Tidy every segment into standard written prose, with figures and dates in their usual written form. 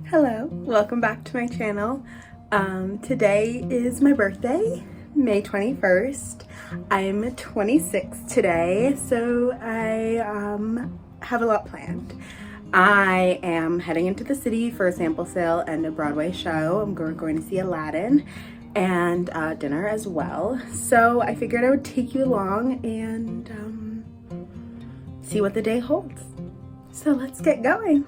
Hello, welcome back to my channel. Today is my birthday, May 21st. I'm 26 today, so I have a lot planned. I am heading into the city for a sample sale and a Broadway show. I'm going to see Aladdin and dinner as well. So I figured I would take you along and see what the day holds. So let's get going.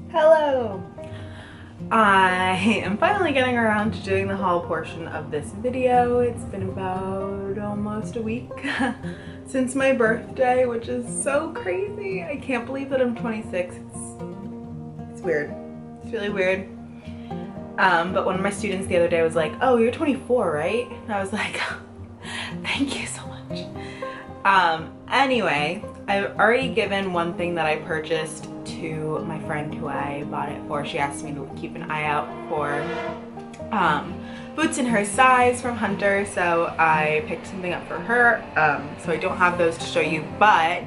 Hello! I am finally getting around to doing the haul portion of this video. It's been about almost a week since my birthday, which is so crazy. I can't believe that I'm 26. It's weird. It's really weird. But one of my students the other day was like, "Oh, you're 24, right?" And I was like, "Thank you so much." Anyway, I've already given one thing that I purchased to my friend who I bought it for. She asked me to keep an eye out for boots in her size from Hunter, so I picked something up for her. So I don't have those to show you, but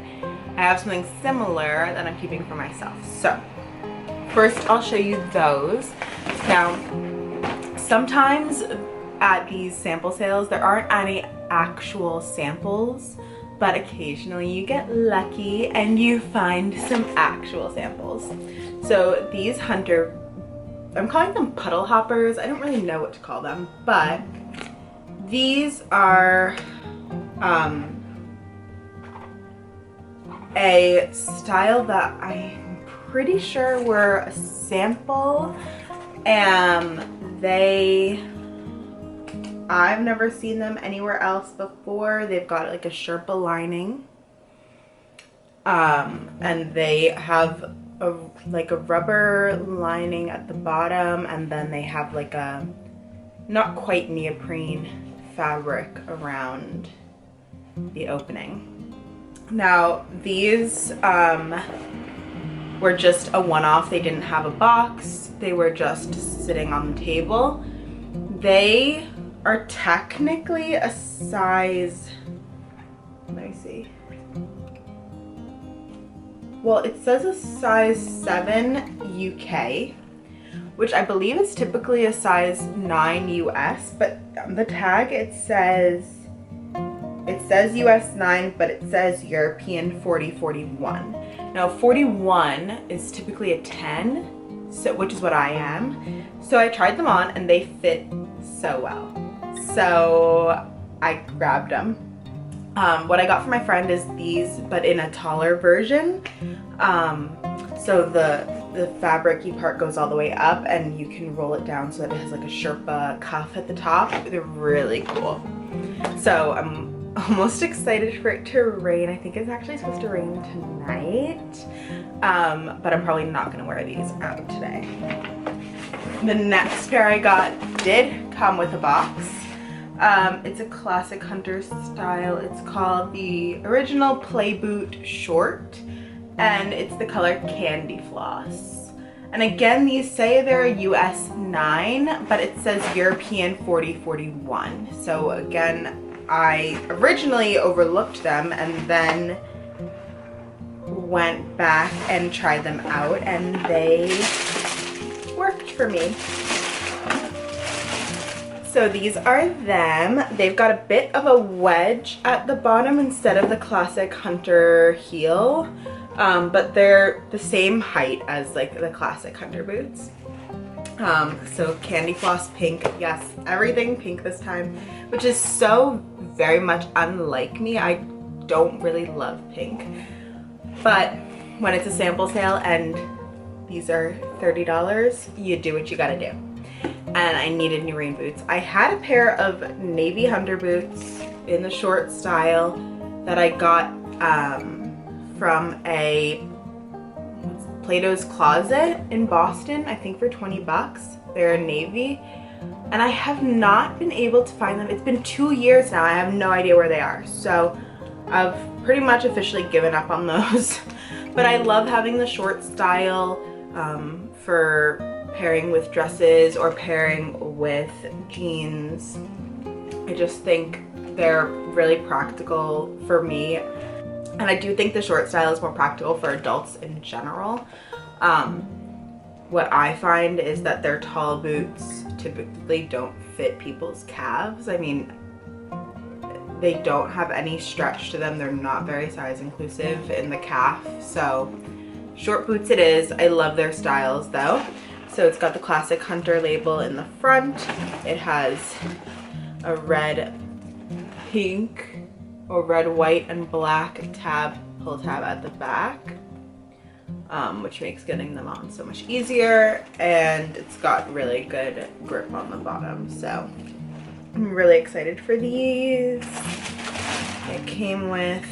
I have something similar that I'm keeping for myself. So first I'll show you those. Now, sometimes at these sample sales there aren't any actual samples, but occasionally you get lucky and you find some actual samples. So these Hunter, I'm calling them puddle hoppers. I don't really know what to call them, but these are a style that I'm pretty sure were a sample. I've never seen them anywhere else before. They've got like a Sherpa lining. And they have like a rubber lining at the bottom, and then they have like a not quite neoprene fabric around the opening. Now these were just a one-off. They didn't have a box. They were just sitting on the table. They are technically a size, let me see. Well, it says a size 7 UK, which I believe is typically a size 9 US, but on the tag it says US 9, but it says European 40-41. Now 41 is typically a 10, so which is what I am. So I tried them on and they fit so well. So I grabbed them. What I got for my friend is these, but in a taller version. So the fabric-y part goes all the way up and you can roll it down so that it has like a Sherpa cuff at the top. They're really cool. So I'm almost excited for it to rain. I think it's actually supposed to rain tonight. But I'm probably not gonna wear these out today. The next pair I got did come with a box. It's a classic Hunter style. It's called the Original Play Boot Short, and it's the color Candy Floss. And again, these say they're a US 9, but it says European 4041. So again, I originally overlooked them and then went back and tried them out, and they worked for me. So these are them. They've got a bit of a wedge at the bottom instead of the classic hunter heel, but they're the same height as like the classic hunter boots. So candy floss pink, yes, everything pink this time, which is so very much unlike me. I don't really love pink, but when it's a sample sale and these are $30, you do what you gotta do. And I needed new rain boots. I had a pair of navy hunter boots in the short style that I got from a Plato's Closet in Boston, I think for 20 bucks. They're navy, and I have not been able to find them. It's been 2 years now. I have no idea where they are. So I've pretty much officially given up on those. But I love having the short style for pairing with dresses or pairing with jeans. I just think they're really practical for me, and I do think the short style is more practical for adults in general. What I find is that their tall boots typically don't fit people's calves. I mean, they don't have any stretch to them. They're not very size inclusive in the calf, so short boots it is. I love their styles though. So it's got the classic hunter label in the front. It has a red, pink, or red, white, and black pull tab at the back, which makes getting them on so much easier. And it's got really good grip on the bottom. So I'm really excited for these. It came with,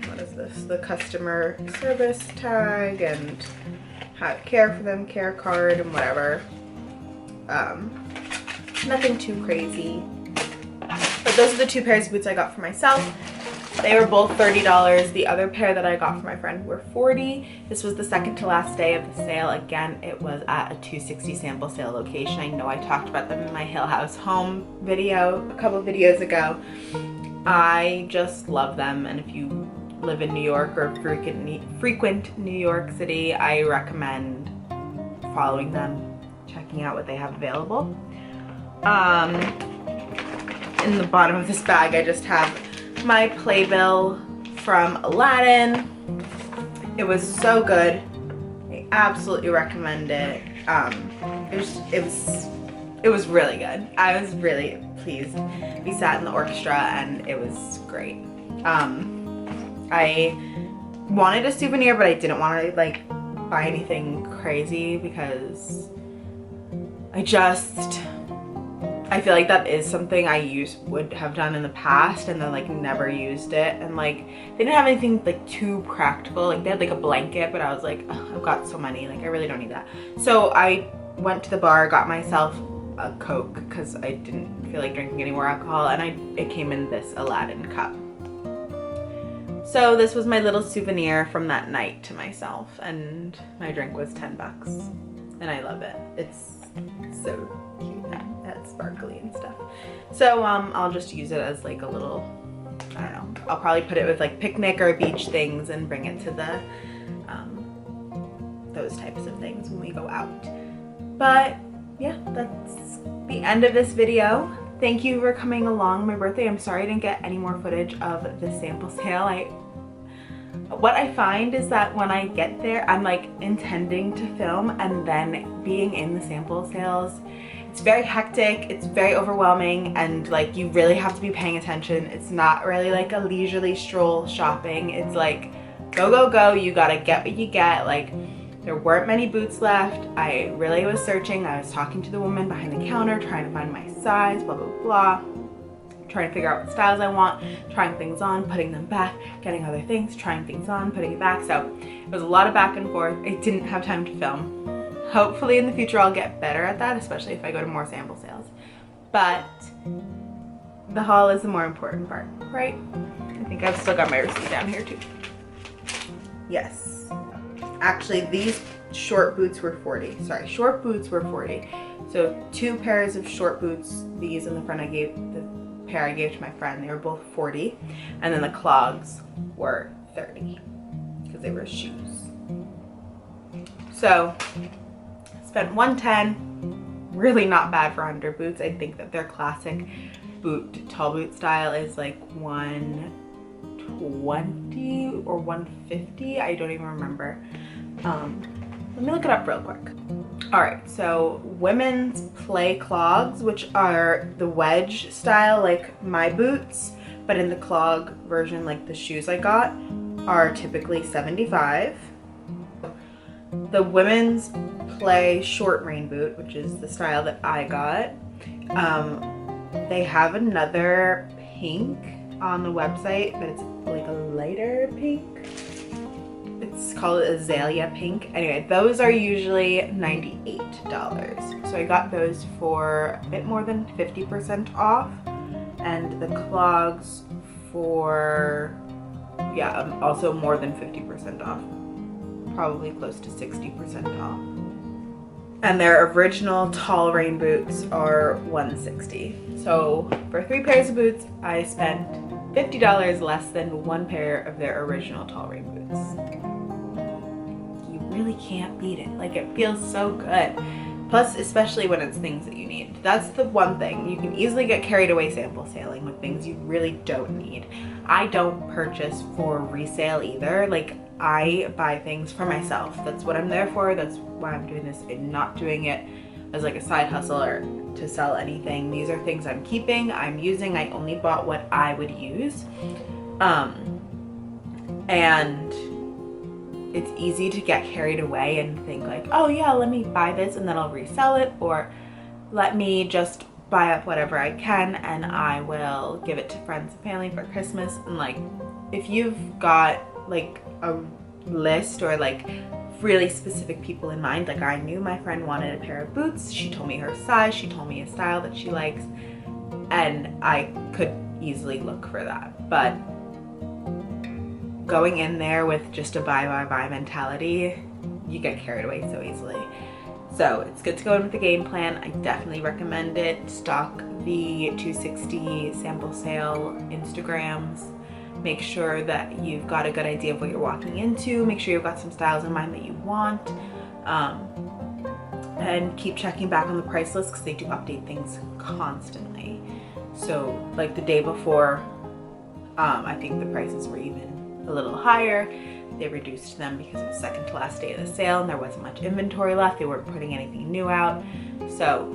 what is this? The customer service tag and how to care for them, care card, and whatever. Nothing too crazy. But those are the 2 pairs of boots I got for myself. They were both $30. The other pair that I got for my friend were $40. This was the second to last day of the sale. Again, it was at a 260 sample sale location. I know I talked about them in my Hill House Home video a couple videos ago. I just love them, and if you live in New York or frequent New York City, I recommend following them, checking out what they have available. In the bottom of this bag, I just have my playbill from Aladdin. It was so good. I absolutely recommend it. It was really good. I was really pleased. We sat in the orchestra and it was great. I wanted a souvenir, but I didn't want to like buy anything crazy because I feel like that is something I would have done in the past and then like never used it. And like they didn't have anything like too practical. Like they had like a blanket, but I was like, oh, I've got so many, like I really don't need that. So I went to the bar, got myself a Coke because I didn't feel like drinking any more alcohol, and it came in this Aladdin cup. So this was my little souvenir from that night to myself, and my drink was 10 bucks, and I love it. It's so cute and sparkly and stuff. So I'll just use it as like a little, I don't know, I'll probably put it with like picnic or beach things and bring it to the those types of things when we go out. But yeah, that's the end of this video. Thank you for coming along my birthday. I'm sorry I didn't get any more footage of the sample sale. What I find is that when I get there, I'm like intending to film, and then being in the sample sales, it's very hectic, it's very overwhelming, and like you really have to be paying attention. It's not really like a leisurely stroll shopping. It's like go, go, go. You gotta get what you get. Like there weren't many boots left. I really was searching. I was talking to the woman behind the counter, trying to find my size, blah, blah, blah. Trying to figure out what styles I want, trying things on, putting them back, getting other things, trying things on, putting it back. So it was a lot of back and forth. I didn't have time to film. Hopefully in the future I'll get better at that, especially if I go to more sample sales. But the haul is the more important part, right? I think I've still got my receipt down here too. Yes. Actually, these short boots were 40. Sorry, short boots were 40. So 2 pairs of short boots, these in the front the pair I gave to my friend, they were both 40. And then the clogs were 30 because they were shoes. So spent 110, really not bad for under boots. I think that their classic boot, tall boot style is like 120 or 150. I don't even remember. Let me look it up real quick. All right, so women's play clogs, which are the wedge style, like my boots, but in the clog version, like the shoes I got, are typically 75. The women's play short rain boot, which is the style that I got, they have another pink on the website, but it's like a lighter pink. It's called Azalea Pink. Anyway, those are usually $98. So I got those for a bit more than 50% off. And the clogs for, yeah, also more than 50% off. Probably close to 60% off. And their original tall rain boots are $160. So for 3 pairs of boots, I spent $50 less than 1 pair of their original tall rain boots. You really can't beat it. Like, it feels so good. Plus, especially when it's things that you need. That's the one thing. You can easily get carried away sample sailing with things you really don't need. I don't purchase for resale either. Like, I buy things for myself. That's what I'm there for. That's why I'm doing this. I'm not doing it as like a side hustle or to sell anything. These are things I'm keeping, I'm using. I only bought what I would use. And it's easy to get carried away and think like, oh yeah, let me buy this and then I'll resell it, or let me just buy up whatever I can and I will give it to friends and family for Christmas. And like, if you've got like a list or like really specific people in mind, like I knew my friend wanted a pair of boots, she told me her size, she told me a style that she likes, and I could easily look for that. But going in there with just a buy mentality, you get carried away so easily. So it's good to go in with a game plan. I definitely recommend it. Stalk the 260 sample sale Instagrams. Make sure that you've got a good idea of what you're walking into. Make sure you've got some styles in mind that you want. And keep checking back on the price list because they do update things constantly. So like the day before, I think the prices were even a little higher. They reduced them because it was second to last day of the sale and there wasn't much inventory left. They weren't putting anything new out. So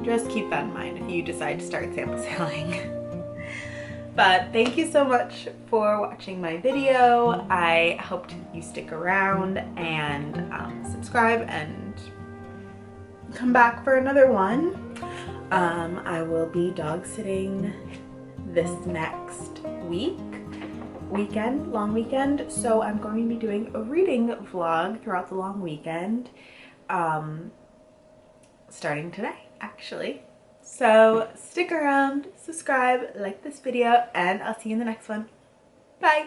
just keep that in mind if you decide to start sample selling. But thank you so much for watching my video. I hope you stick around and subscribe and come back for another one. I will be dog sitting this next long weekend. So I'm going to be doing a reading vlog throughout the long weekend, starting today, actually. So stick around, subscribe, like this video, and I'll see you in the next one. Bye!